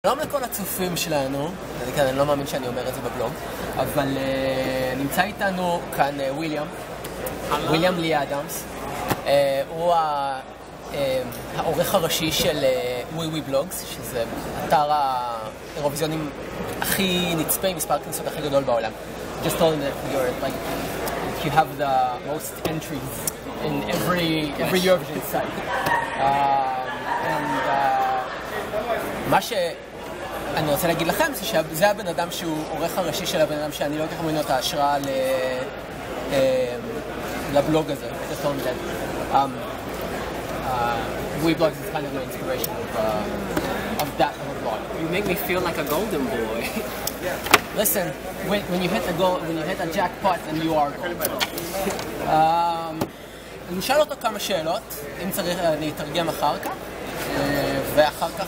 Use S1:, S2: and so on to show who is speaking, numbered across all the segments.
S1: שלום לכל הצופים שלנו, אני לא מאמין שאני אומר את זה בבלוג, אבל נמצא איתנו כאן וויליאם לי אדמס. הוא העורך הראשי של ווי בלוגס, שזה אתר האירוויזיונים הכי נצפה, מספר כניסות הכי גדול בעולם. Just told him that you have the most entries in every Eurovision site. מה שאני רוצה להגיד לכם זה שזה הבן אדם שהוא עורך הראשי של הבן אדם שאני לא כל כך ממנו את ההשראה לבלוג הזה. Just told me that Weeblogs is kind of my inspiration of that blog.
S2: You make me feel like a golden boy.
S1: Listen, when you hit the goal, when you hit a jackpot, then you are golden. אני אשאל אותו כמה שאלות, אם צריך אני אתרגם אחר כך, ואחר כך,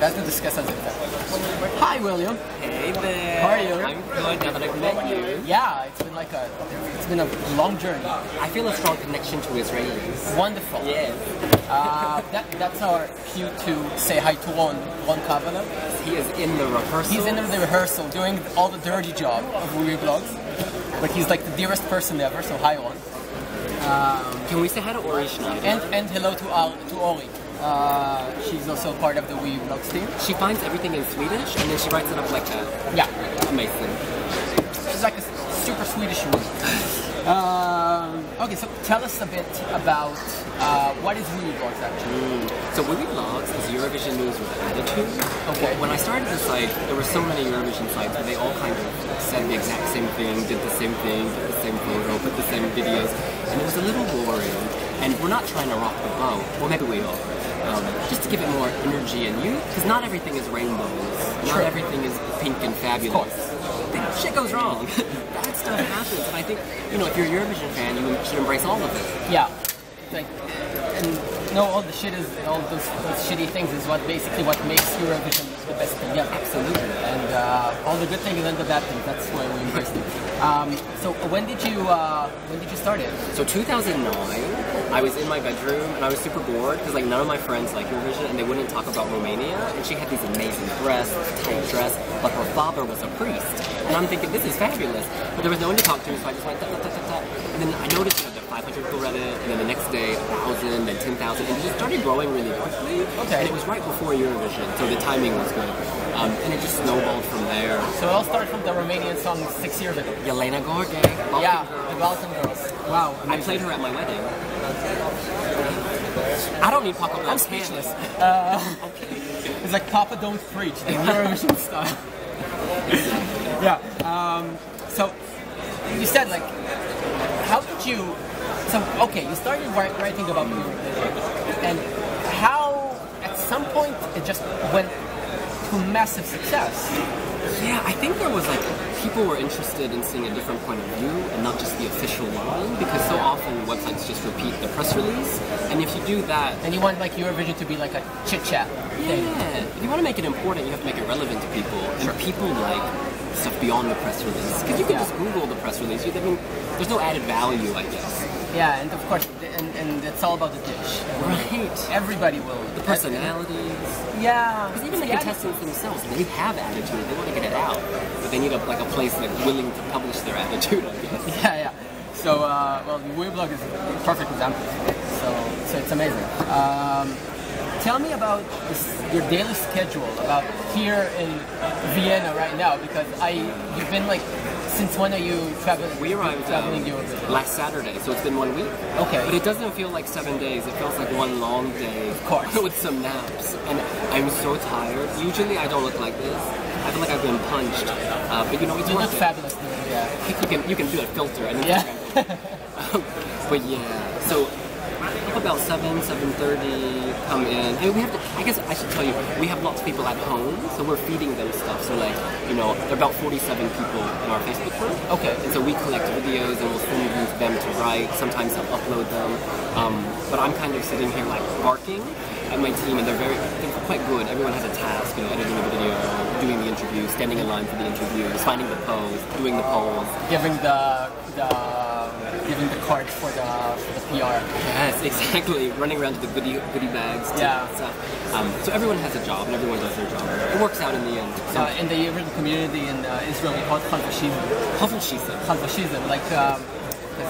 S1: ואז נדסקס על זה יותר. Hi, William.
S2: Hey there.
S1: How are you?
S2: I'm good now that I've met you.
S1: Yeah, it's been a long journey.
S2: I feel a strong connection to Israelis.
S1: Wonderful.
S2: Yes.
S1: That's our cue to say hi to Ron Kavanagh.
S2: He is in the rehearsal.
S1: He's in the rehearsal, doing all the dirty job of Weeblogs, but he's like the dearest person ever. So hi, Ron.
S2: Can we say hi to Ori Schneider?
S1: And hello to Ori. She's also part of the Weeblogs team.
S2: She finds everything in Swedish and then she writes it up like that.
S1: Yeah.
S2: Amazing.
S1: She's like a super Swedish woman. Okay, so tell us a bit about what is Weeblogs actually?
S2: So Weeblogs is Eurovision news with attitude.
S1: Okay.
S2: When I started the site, there were so many Eurovision sites where they all kind of said the exact same thing, did the same thing, did the same photo, put the same videos, and it was a little boring. And we're not trying to rock the boat. Well, maybe we are. Just to give it more energy and youth, because not everything is rainbows. Not everything is pink and fabulous. Shit goes wrong. Bad stuff happens, and I think, if you're a Eurovision fan, you should embrace all of it.
S1: Yeah. All the shit is, all those shitty things is basically what makes Eurovision the best thing. Yeah, absolutely. And all the good things and the bad things, that's why we embrace them. So when did you start it?
S2: So 2009, I was in my bedroom and I was super bored because none of my friends like Eurovision and they wouldn't talk about Romania, and she had these amazing breasts, tight dress, but her father was a priest. And I'm thinking, this is fabulous. But there was no one to talk to, so I just went ta ta ta ta ta. And then I noticed that 500 people read it, and then the next day 1,000, then 10,000, and it just started growing really quickly.
S1: Okay.
S2: And it was right before Eurovision, so the timing was good. And it just snowballed from there.
S1: So it all started from the Romanian song 6 years ago.
S2: Yelena Gorgay.
S1: Yeah, the Balkan Girls. Wow. Amazing.
S2: I played her at my wedding. I don't need Papa.
S1: I'm speechless. Okay. It's like Papa Don't Preach, the Eurovision style. Yeah. So you said how did you? So okay, you started writing about Eurovision, and how at some point it just went to massive success.
S2: Yeah, I think there was people were interested in seeing a different point of view and not just the official line, because so often websites just repeat the press release, and if you do that,
S1: and you want Eurovision to be like a chit chat thing.
S2: Yeah, if you want to make it important, you have to make it relevant to people, and people like stuff beyond the press release, because you can just Google the press release. There's no added value, I guess.
S1: Yeah, and of course, and it's all about the dish.
S2: Right.
S1: Everybody will.
S2: The personalities.
S1: Yeah.
S2: Because even the contestants themselves, they have attitude. They want to get it out, but they need a place willing to publish their attitude, I guess.
S1: Yeah. So, the Weblog is a perfect example. So it's amazing. Tell me about your daily schedule, about here in Vienna right now, because you've been since when are you traveling?
S2: We arrived last Saturday, so it's been 1 week.
S1: Okay.
S2: But it doesn't feel like 7 days. It feels like one long day.
S1: Of course.
S2: With some naps. And I'm so tired. Usually I don't look like this. I feel like I've been punched. But
S1: you look fabulous today. Yeah.
S2: You can do a filter. And but yeah. So up about 7:30, come in. And we have to, I guess I should tell you, we have lots of people at home, so we're feeding them stuff. So there are about 47 people in our Facebook group.
S1: Okay.
S2: And so we collect videos and we'll send them to them to write. Sometimes I'll upload them. But I'm kind of sitting here barking at my team, and they're quite good. Everyone has a task, editing a video, doing the interview, standing in line for the interviews, finding the pose, doing the polls.
S1: Giving the giving the cards for the PR.
S2: Yes, exactly. Running around with the goodie bags.
S1: Yeah.
S2: Stuff. So everyone has a job, and everyone does their job. It works out in the end. So
S1: In the Iranian community in Israel, we call it Khanfashizm. Like in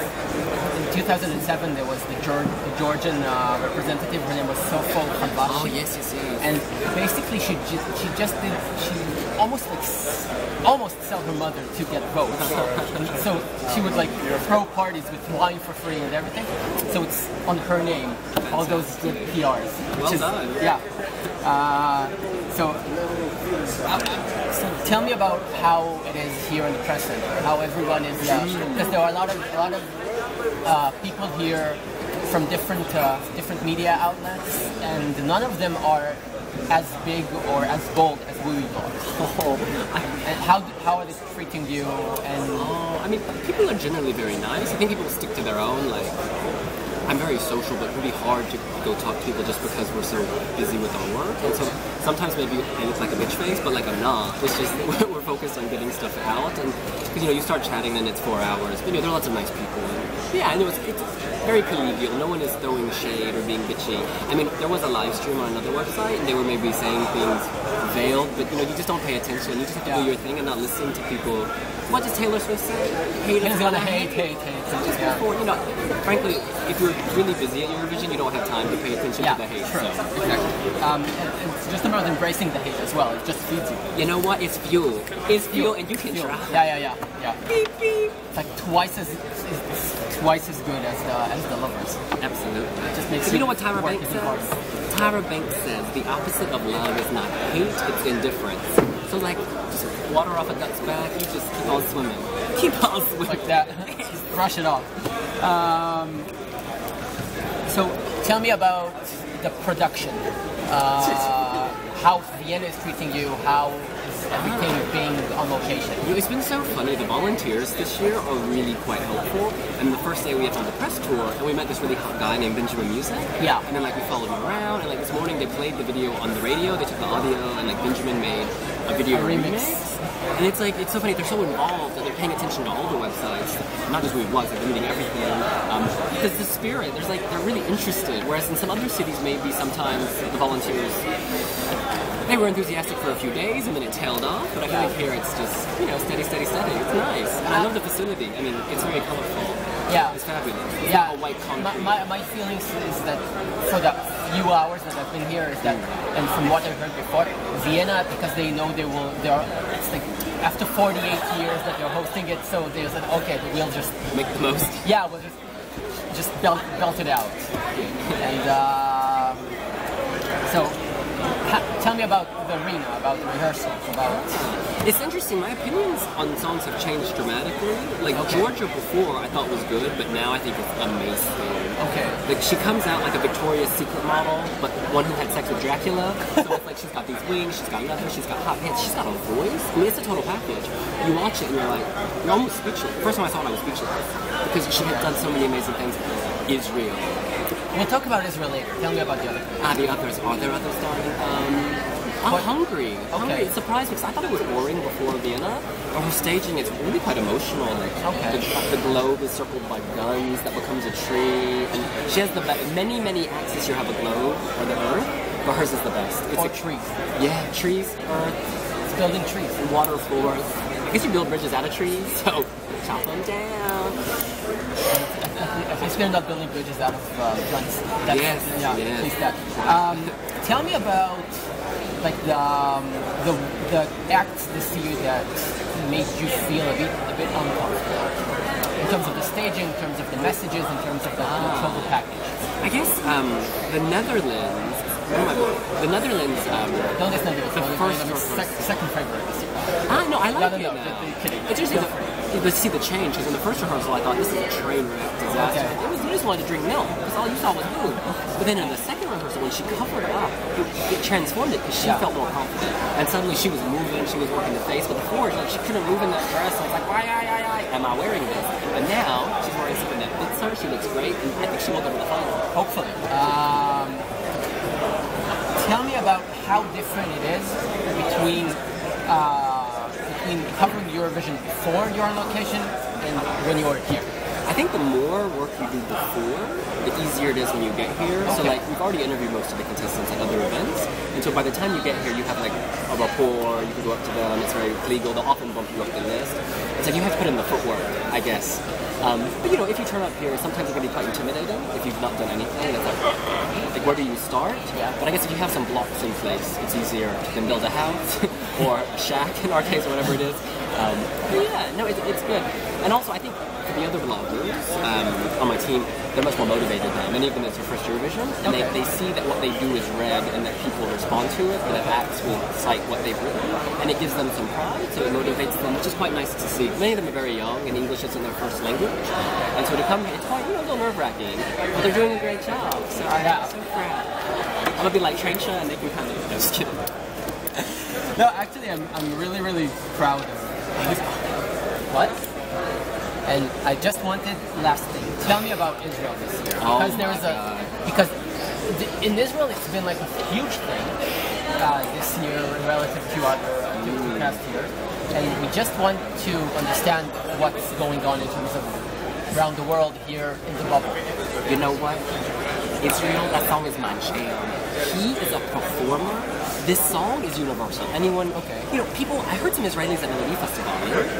S1: 2007, there was the Georgian representative. Her name was Sofo Khanbashi.
S2: Oh yes.
S1: And basically, she almost sell her mother to get votes. And so she would like throw parties with wine for free and everything. So it's on her name, all those good PRs.
S2: Well done.
S1: Yeah. So tell me about how it is here in the press center. How everyone is because there are a lot of people here from different media outlets, and none of them are as big or as bold as we are. And how are they treating you? And
S2: I mean, people are generally very nice. I think people stick to their own. Like, I'm very social, but it can be hard to go talk to people just because we're so busy with our work. And so sometimes maybe I look like a bitch face, but like I'm not. It's just we're focused on getting stuff out. And because you start chatting, then it's 4 hours. But there are lots of nice people. And, yeah, I know it's very collegial. No one is throwing shade or being bitchy. I mean, there was a live stream on another website, and they were maybe saying things veiled, but you just don't pay attention. You just have to do your thing and not listen to people. What does Taylor Swift say? Hate is gonna hate.
S1: So
S2: just before, frankly, if you're really busy at Eurovision, you don't have time to pay attention to the hate.
S1: True.
S2: So.
S1: Exactly. And it's just about embracing the hate as well. It just feeds you.
S2: You know what? It's fuel. It's fuel, and you can try.
S1: Yeah. Beep, beep. It's like twice as good as the lovers.
S2: Absolutely.
S1: It just makes
S2: you know what Tyra Banks says?
S1: Harder.
S2: Tyra Banks says the opposite of love is not hate, it's indifference. So like, just water off a duck's back, you just keep on swimming. Keep on swimming.
S1: Like that. Just brush it off. So tell me about the production. How Vienna is treating you, how is everything being on location?
S2: It's been so funny. The volunteers this year are really quite helpful. And the first day we went on the press tour, and we met this really hot guy named Benjamin Music.
S1: Yeah.
S2: And then we followed him around, and this morning they played the video on the radio, they took the audio, and Benjamin made a video remix. And it's so funny, they're so involved that they're paying attention to all the websites, not just We've Watched, they're reading everything. Because the spirit, they're really interested, whereas in some other cities maybe sometimes the volunteers, they were enthusiastic for a few days and then it tailed off, but I feel like here it's just, steady. It's nice. And I love the facility. I mean, it's very colorful.
S1: Yeah.
S2: It's fabulous. It's
S1: yeah.
S2: a white concrete.
S1: My feelings is that for the few hours that I've been here is that, and from what I heard before, Vienna, because they know it's like after 48 years that they're hosting it, so they said, okay, we'll just
S2: make the most.
S1: Yeah, we'll just belt it out. And so tell me about the arena, about the rehearsals, about...
S2: It's interesting, my opinions on songs have changed dramatically. Georgia before I thought was good, but now I think it's amazing.
S1: Okay.
S2: She comes out like a Victoria's Secret model, but one who had sex with Dracula. So it's she's got these wings, she's got leather, she's got hot pants, she's got a voice. I mean, it's a total package. You watch it and you're almost speechless. First time I saw it, I was speechless. Because she had done so many amazing things. Israel.
S1: We'll talk about Israel later. Tell me about the others.
S2: The others. Are there others, darling? Hungary.
S1: Okay.
S2: It surprised me because I thought it was boring before Vienna. But her staging is really quite emotional. The globe is circled by guns that becomes a tree. And she has many acts this year have a globe or the earth, but hers is the best. It's
S1: trees.
S2: Yeah, trees, earth.
S1: It's building trees.
S2: And water floors. I guess you build bridges out of trees, so chop them down.
S1: If you're not building bridges out of guns.
S2: Yes.
S1: Please that. Tell me about the acts this year that made you feel a bit uncomfortable in terms of the staging, in terms of the messages, in terms of the total package.
S2: I guess the Netherlands. The Netherlands.
S1: Don't listen to
S2: the
S1: second favorite this year.
S2: No, I like it now.
S1: Kidding.
S2: It's just to see the change, because in the first rehearsal I thought this is a train wreck disaster. Okay. You just wanted to drink milk, because all you saw was food. But then in the second rehearsal, when she covered it up, it transformed it, because she felt more confident. And suddenly she was moving, she was working the face, but before she couldn't move in that dress, so I was like, why am I wearing this? But now she's wearing something that fits her, she looks great, and I think she will go to the final.
S1: Hopefully. Tell me about how different it is between covering Eurovision Eurovision before you're on location and when you were here?
S2: I think the more work you do before, the easier it is when you get here. Okay. So like we've already interviewed most of the contestants at other events, and so by the time you get here, you have like a rapport. You can go up to them. It's very legal. They'll often bump you up the list. It's like you have to put in the footwork, I guess. But you know, if you turn up here, sometimes it can be quite intimidating if you've not done anything. It's like where do you start?
S1: Yeah.
S2: But I guess if you have some blocks in place, it's easier to build a house or a shack in our case, or whatever it is. But yeah, no, it's good. And also, I think for the other vloggers on my team, they're much more motivated now. Many of them, it's their first Eurovision, and they see that what they do is read and that people respond to it, that acts will cite what they've written, and it gives them some pride, so it motivates them, which is quite nice to see. Many of them are very young, and English isn't their first language, and so to come here, it's quite, a little nerve-wracking, but they're doing a great job, so I'm so proud. I'm gonna be like Trencha, and they can kind of, just kidding.
S1: No, actually, I'm really, really proud of you. What? And I just wanted, last thing, tell me about Israel this year. Because in Israel it's been like a huge thing this year relative to other to past years. And we just want to understand what's going on in terms of around the world here in the bubble.
S2: You know what? Israel, that song is my jam. He is a performer. This song is universal. Anyone, people, I heard some Israelis at the Melody Festival.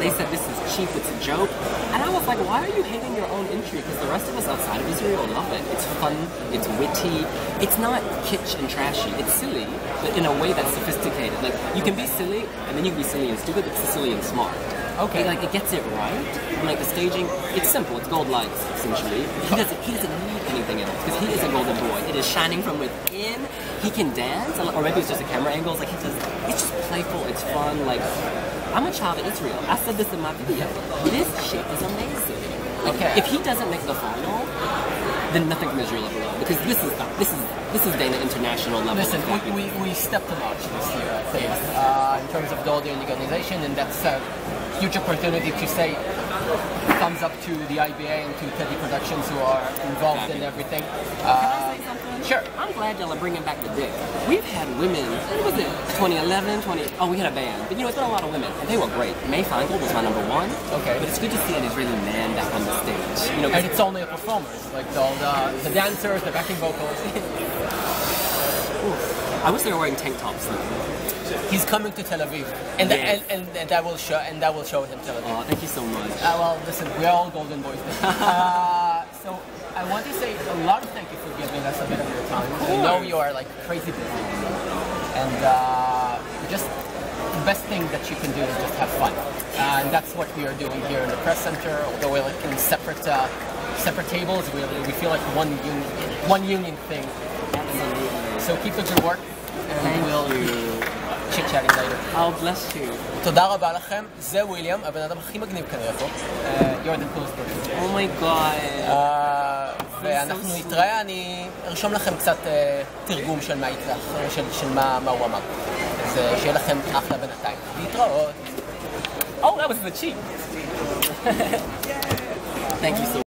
S2: They said this is cheap, it's a joke. And I was like, why are you hating your own entry? Because the rest of us outside of Israel love it. It's fun, it's witty, it's not kitsch and trashy. It's silly, but in a way that's sophisticated. Like, you can be silly, and then you can be silly and stupid, but silly and smart. Okay, like it gets it right. And like the staging, it's simple. It's gold lights essentially. He doesn't need anything else because he is a golden boy. It is shining from within. He can dance, or maybe it's just a camera angle. It's like it's just playful. It's fun. Like I'm a child of Israel. I said this in my video. This shit is amazing. Okay. If he doesn't make the final, then nothing from Israel ever will. Because this is Dana international level.
S1: Listen, we stepped a notch this year, I think, in terms of the audio organization, and that's a huge opportunity to say thumbs up to the IBA and to Teddy Productions who are involved in everything.
S2: Can I say something?
S1: Sure.
S2: I'm glad y'all are bringing back the dick. We've had women, what was it, 2011, we had a band. But it's been a lot of women, and they were great. May Feingold was my #1. Okay. But it's good to see an Israeli man back on the stage.
S1: And it's only a performers, like all the dancers, the backing vocals.
S2: I wish they were wearing tank tops though.
S1: He's coming to Tel Aviv, and that will show him Tel Aviv.
S2: Oh, thank you so much.
S1: Well, listen, we're all golden boys. So I want to say a lot of thank you for giving us a bit of your time. I know you are like crazy busy, and just the best thing that you can do is just have fun, and that's what we are doing here in the press center. Although we're like in separate tables, we feel like one union thing.
S2: Absolutely.
S1: So keep the good work, and we'll chit-chatting later.
S2: Oh, bless you.
S1: תודה רבה לכם. זה וויליאם, הבן אדם הכי מגניב כנראה פה. You're the coolest person.
S2: Oh my god.
S1: ואנחנו נתראה, אני ארשום לכם קצת תרגום של מה יקרה, של מה הוא אמר. אז שיהיה לכם אחלה בינתיים. להתראות. Oh, that was the cheat. Thank you so much.